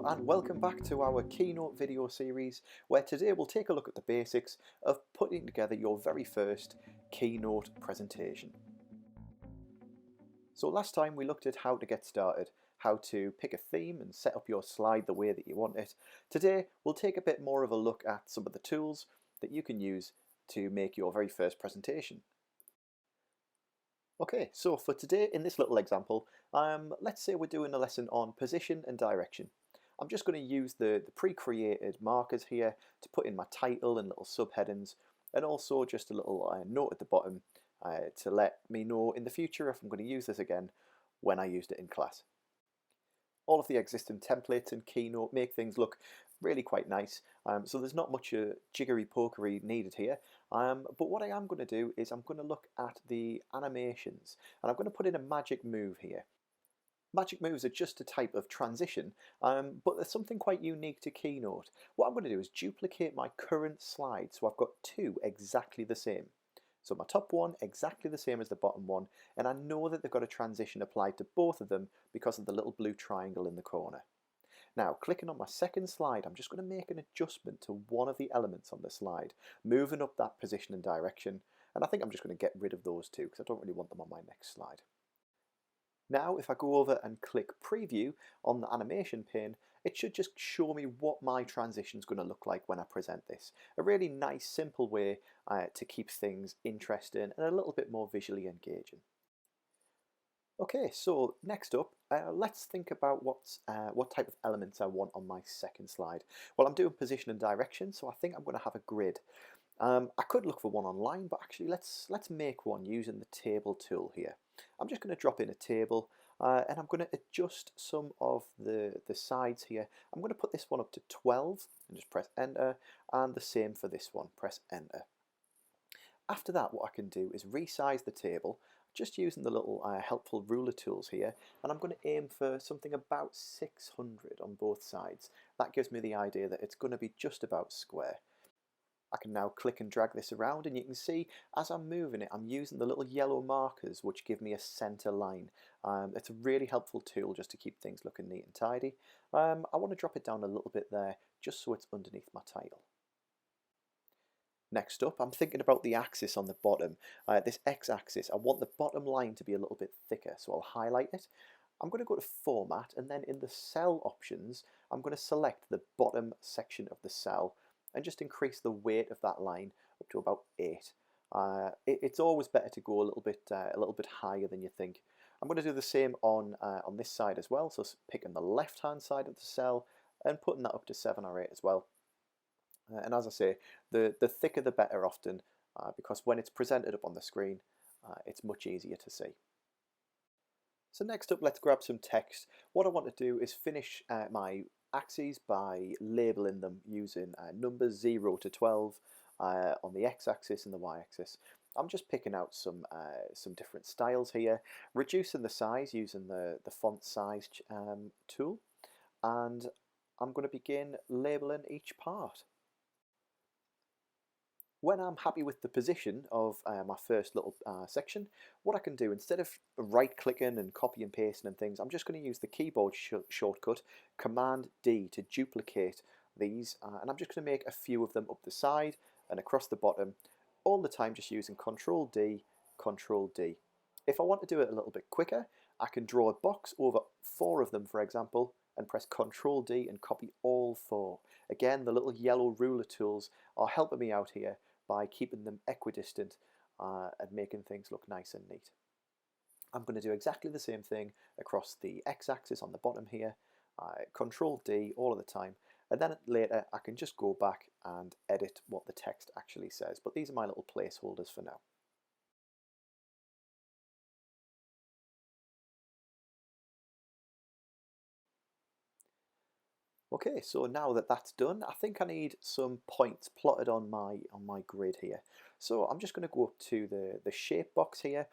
Hello and welcome back to our Keynote video series, where today we'll take a look at the basics of putting together your very first Keynote presentation. So last time we looked at how to get started, how to pick a theme and set up your slide the way that you want it. Today we'll take a bit more of a look at some of the tools that you can use to make your very first presentation. Okay, so for today in this little example, let's say we're doing a lesson on position and direction. I'm just going to use the pre-created markers here to put in my title and little subheadings, and also just a little note at the bottom to let me know in the future if I'm going to use this again when I used it in class. All of the existing templates in Keynote make things look really quite nice, so there's not much jiggery-pokery needed here. But what I am going to do is I'm going to look at the animations, and I'm going to put in a magic move here. Magic moves are just a type of transition, but there's something quite unique to Keynote. What I'm going to do is duplicate my current slide, so I've got two exactly the same. So my top one exactly the same as the bottom one, and I know that they've got a transition applied to both of them because of the little blue triangle in the corner. Now, clicking on my second slide, I'm just going to make an adjustment to one of the elements on the slide, moving up that position and direction, and I think I'm just going to get rid of those two because I don't really want them on my next slide. Now, if I go over and click Preview on the animation pane, it should just show me what my transition is going to look like when I present this. A really nice, simple way to keep things interesting and a little bit more visually engaging. Okay, so next up, let's think about what type of elements I want on my second slide. Well, I'm doing position and direction, so I think I'm going to have a grid. I could look for one online, but actually let's make one using the table tool here. I'm just going to drop in a table and I'm going to adjust some of the sides here. I'm going to put this one up to 12 and just press enter, and the same for this one, press enter. After that, what I can do is resize the table just using the little helpful ruler tools here, and I'm going to aim for something about 600 on both sides. That gives me the idea that it's going to be just about square. I can now click and drag this around, and you can see as I'm moving it, I'm using the little yellow markers which give me a center line. It's a really helpful tool just to keep things looking neat and tidy. I want to drop it down a little bit there just so it's underneath my title. Next up, I'm thinking about the axis on the bottom. This x-axis, I want the bottom line to be a little bit thicker, so I'll highlight it. I'm going to go to Format, and then in the cell options, I'm going to select the bottom section of the cell and just increase the weight of that line up to about 8. It's always better to go a little bit higher than you think. I'm going to do the same on this side as well, so picking the left-hand side of the cell and putting that up to 7 or 8 as well. And as I say, the thicker the better often, because when it's presented up on the screen, it's much easier to see. So next up, let's grab some text. What I want to do is finish my axes by labeling them using numbers 0 to 12 on the x-axis and the y-axis. I'm just picking out some different styles here, reducing the size using the font size tool, and I'm going to begin labeling each part. When I'm happy with the position of my first little section, what I can do, instead of right-clicking and copy and pasting and things, I'm just going to use the keyboard shortcut, Command D, to duplicate these, and I'm just going to make a few of them up the side and across the bottom, all the time just using Control D, Control D. If I want to do it a little bit quicker, I can draw a box over 4 of them, for example, and press Control D and copy all 4. Again, the little yellow ruler tools are helping me out here by keeping them equidistant and making things look nice and neat. I'm going to do exactly the same thing across the x-axis on the bottom here, Control D all of the time, and then later I can just go back and edit what the text actually says, but these are my little placeholders for now. Okay, so now that that's done, I think I need some points plotted on my grid here. So I'm just going to go up to the shape box here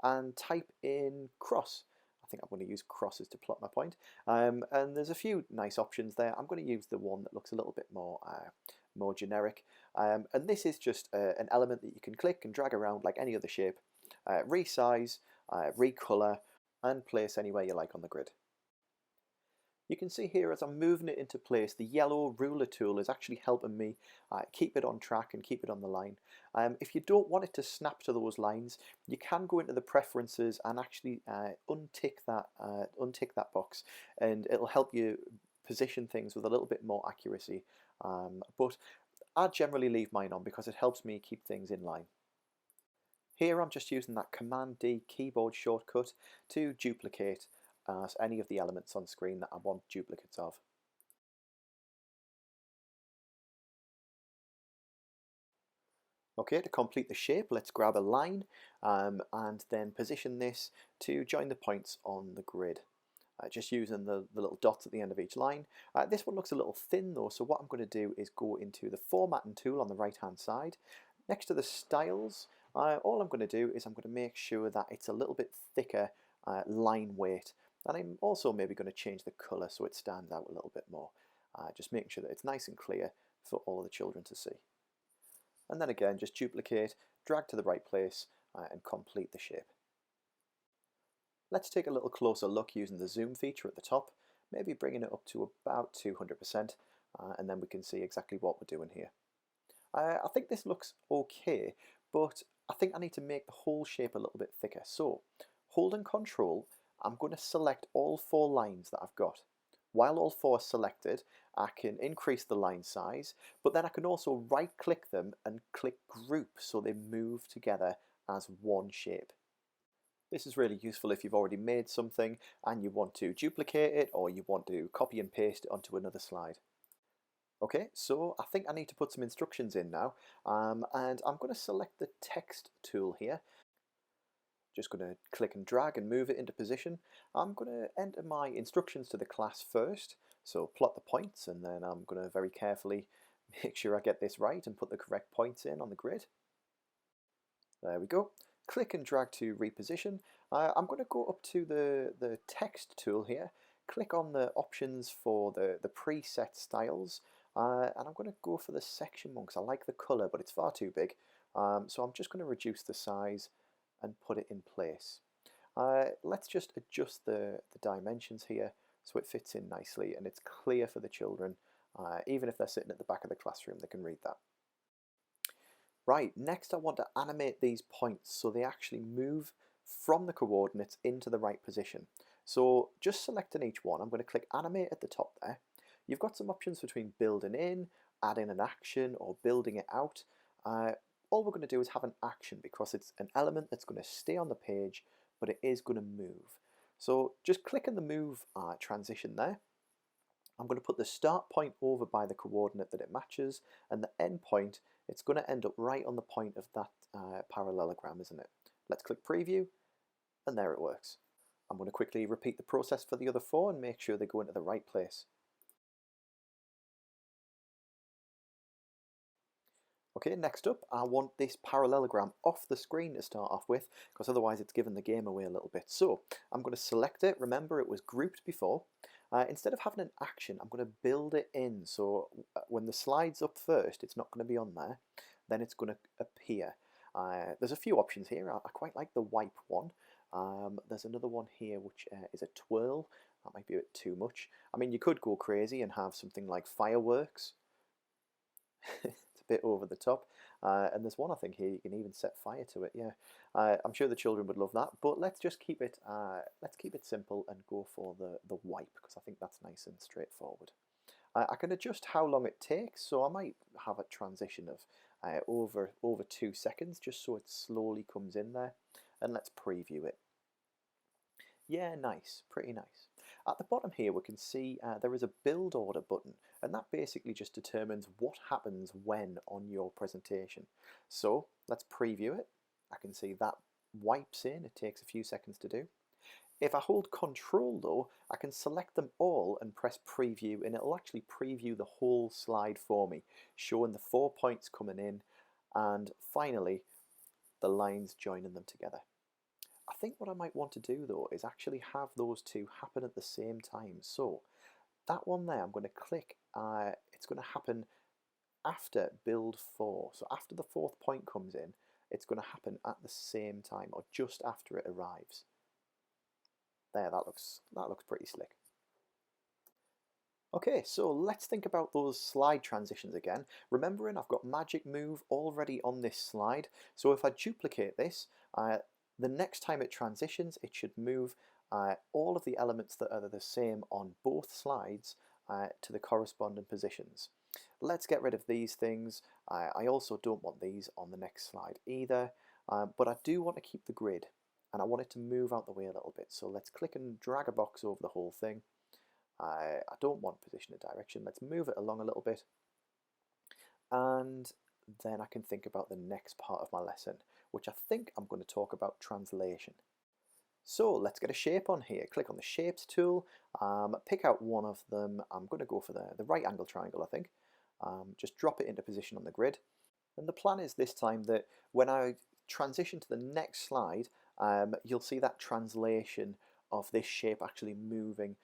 and type in cross. I think I'm going to use crosses to plot my point. And there's a few nice options there. I'm going to use the one that looks a little bit more generic. And this is just an element that you can click and drag around like any other shape, resize, recolor, and place anywhere you like on the grid. You can see here as I'm moving it into place, the yellow ruler tool is actually helping me keep it on track and keep it on the line. If you don't want it to snap to those lines, you can go into the preferences and actually untick that box, and it'll help you position things with a little bit more accuracy. But I generally leave mine on because it helps me keep things in line. Here I'm just using that Command D keyboard shortcut to duplicate any of the elements on screen that I want duplicates of. Okay, to complete the shape, let's grab a line and then position this to join the points on the grid. Just using the little dots at the end of each line. This one looks a little thin though, so what I'm going to do is go into the formatting tool on the right hand side. Next to the styles, all I'm going to do is I'm going to make sure that it's a little bit thicker line weight. And I'm also maybe going to change the colour so it stands out a little bit more. Just making sure that it's nice and clear for all of the children to see. And then again, just duplicate, drag to the right place and complete the shape. Let's take a little closer look using the zoom feature at the top, maybe bringing it up to about 200%, and then we can see exactly what we're doing here. I think this looks okay, but I think I need to make the whole shape a little bit thicker. So, holding Control, I'm going to select all 4 lines that I've got. While all 4 are selected, I can increase the line size, but then I can also right-click them and click Group so they move together as one shape. This is really useful if you've already made something and you want to duplicate it or you want to copy and paste it onto another slide. Okay, so I think I need to put some instructions in now, and I'm going to select the text tool here. Just going to click and drag and move it into position. I'm going to enter my instructions to the class first, so plot the points, and then I'm going to very carefully make sure I get this right and put the correct points in on the grid. There we go. Click and drag to reposition. I'm going to go up to the text tool here, click on the options for the preset styles, and I'm going to go for the section one because I like the colour, but it's far too big. So I'm just going to reduce the size and put it in place. Let's just adjust the dimensions here so it fits in nicely and it's clear for the children. Even if they're sitting at the back of the classroom, they can read that. Right, next I want to animate these points so they actually move from the coordinates into the right position. So just selecting each one, I'm going to click Animate at the top there. You've got some options between building in, adding an action, or building it out. All we're going to do is have an action because it's an element that's going to stay on the page, but it is going to move. So just click on the move transition there. I'm going to put the start point over by the coordinate that it matches, and the end point, it's going to end up right on the point of that parallelogram, isn't it? Let's click preview, and there it works. I'm going to quickly repeat the process for the other 4 and make sure they go into the right place. Okay, next up, I want this parallelogram off the screen to start off with, because otherwise it's given the game away a little bit. So, I'm going to select it. Remember, it was grouped before. Instead of having an action, I'm going to build it in. So, when the slide's up first, it's not going to be on there. Then it's going to appear. There's a few options here. I quite like the wipe one. There's another one here which is a twirl. That might be a bit too much. I mean, you could go crazy and have something like fireworks. It's a bit over the top. And there's one I think here you can even set fire to it. Yeah, I'm sure the children would love that. But let's just keep it simple and go for the wipe because I think that's nice and straightforward. I can adjust how long it takes, so I might have a transition of over 2 seconds just so it slowly comes in there. And let's preview it. Yeah, nice, pretty nice. At the bottom here we can see there is a build order button, and that basically just determines what happens when on your presentation. So let's preview it. I can see that wipes in, it takes a few seconds to do. If I hold Control though, I can select them all and press preview, and it'll actually preview the whole slide for me, showing the 4 points coming in and finally the lines joining them together. I think what I might want to do though is actually have those 2 happen at the same time. So that one there, I'm going to click, it's going to happen after build 4. So after the 4th point comes in, it's going to happen at the same time or just after it arrives. There, that looks pretty slick. Okay, so let's think about those slide transitions again. Remembering I've got Magic Move already on this slide, so if I duplicate this, the next time it transitions, it should move all of the elements that are the same on both slides to the corresponding positions. Let's get rid of these things. I also don't want these on the next slide either, but I do want to keep the grid, and I want it to move out the way a little bit. So let's click and drag a box over the whole thing. I don't want position and direction. Let's move it along a little bit. And then I can think about the next part of my lesson, which I think I'm going to talk about translation. So let's get a shape on here. Click on the Shapes tool, pick out one of them. I'm going to go for the right angle triangle, I think. Just drop it into position on the grid. And the plan is this time that when I transition to the next slide, you'll see that translation of this shape actually moving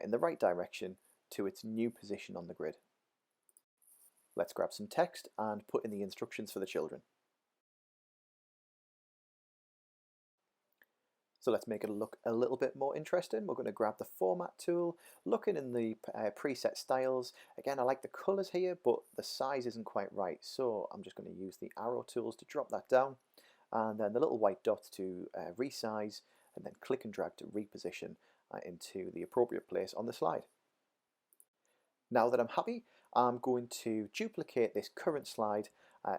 in the right direction to its new position on the grid. Let's grab some text and put in the instructions for the children. So let's make it look a little bit more interesting. We're going to grab the Format tool, looking in the preset styles. Again, I like the colors here, but the size isn't quite right. So I'm just going to use the arrow tools to drop that down, and then the little white dot to resize, and then click and drag to reposition into the appropriate place on the slide. Now that I'm happy, I'm going to duplicate this current slide.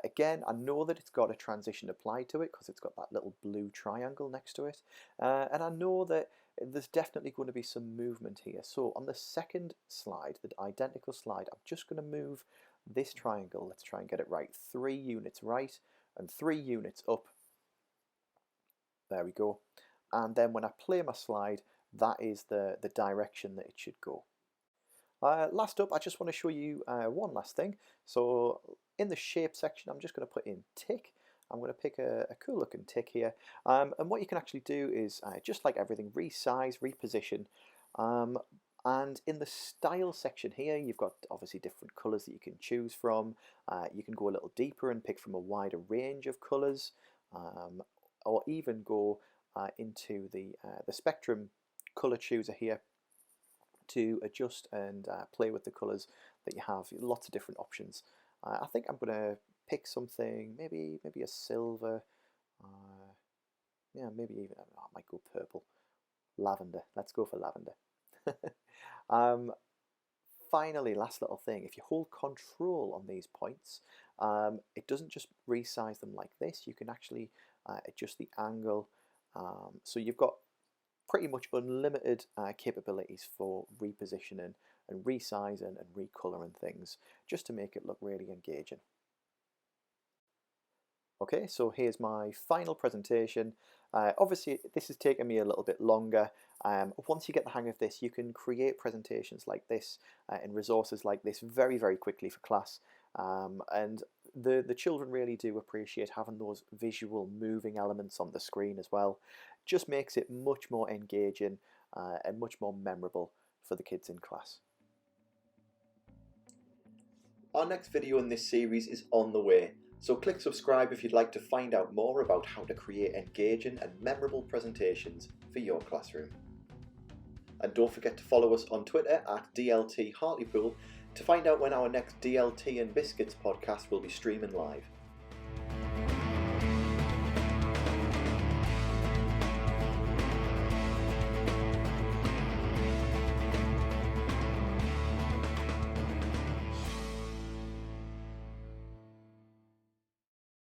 Again, I know that it's got a transition applied to it because it's got that little blue triangle next to it. And I know that there's definitely going to be some movement here. So on the second slide, the identical slide, I'm just going to move this triangle. Let's try and get it right. 3 units right and 3 units up. There we go. And then when I play my slide, that is the direction that it should go. Last up, I just want to show you one last thing. So in the shape section, I'm just going to put in tick. I'm going to pick a cool looking tick here. And what you can actually do is, just like everything, resize, reposition. And in the style section here, you've got obviously different colors that you can choose from. You can go a little deeper and pick from a wider range of colors, or even go into the spectrum color chooser here to adjust and play with the colors that you have. Lots of different options. I think I'm going to pick something, maybe a silver. Yeah, maybe even, I might go purple. Lavender. Let's go for lavender. Finally, last little thing, if you hold control on these points, it doesn't just resize them like this. You can actually adjust the angle. So you've got pretty much unlimited capabilities for repositioning and resizing and recoloring things, just to make it look really engaging. Okay, so here's my final presentation. Obviously, this has taken me a little bit longer. Once you get the hang of this, you can create presentations like this and resources like this very, very quickly for class. And the children really do appreciate having those visual moving elements on the screen as well. Just makes it much more engaging and much more memorable for the kids in class. Our next video in this series is on the way, so click subscribe if you'd like to find out more about how to create engaging and memorable presentations for your classroom. And don't forget to follow us on Twitter at DLT Hartlepool to find out when our next DLT and Biscuits podcast will be streaming live.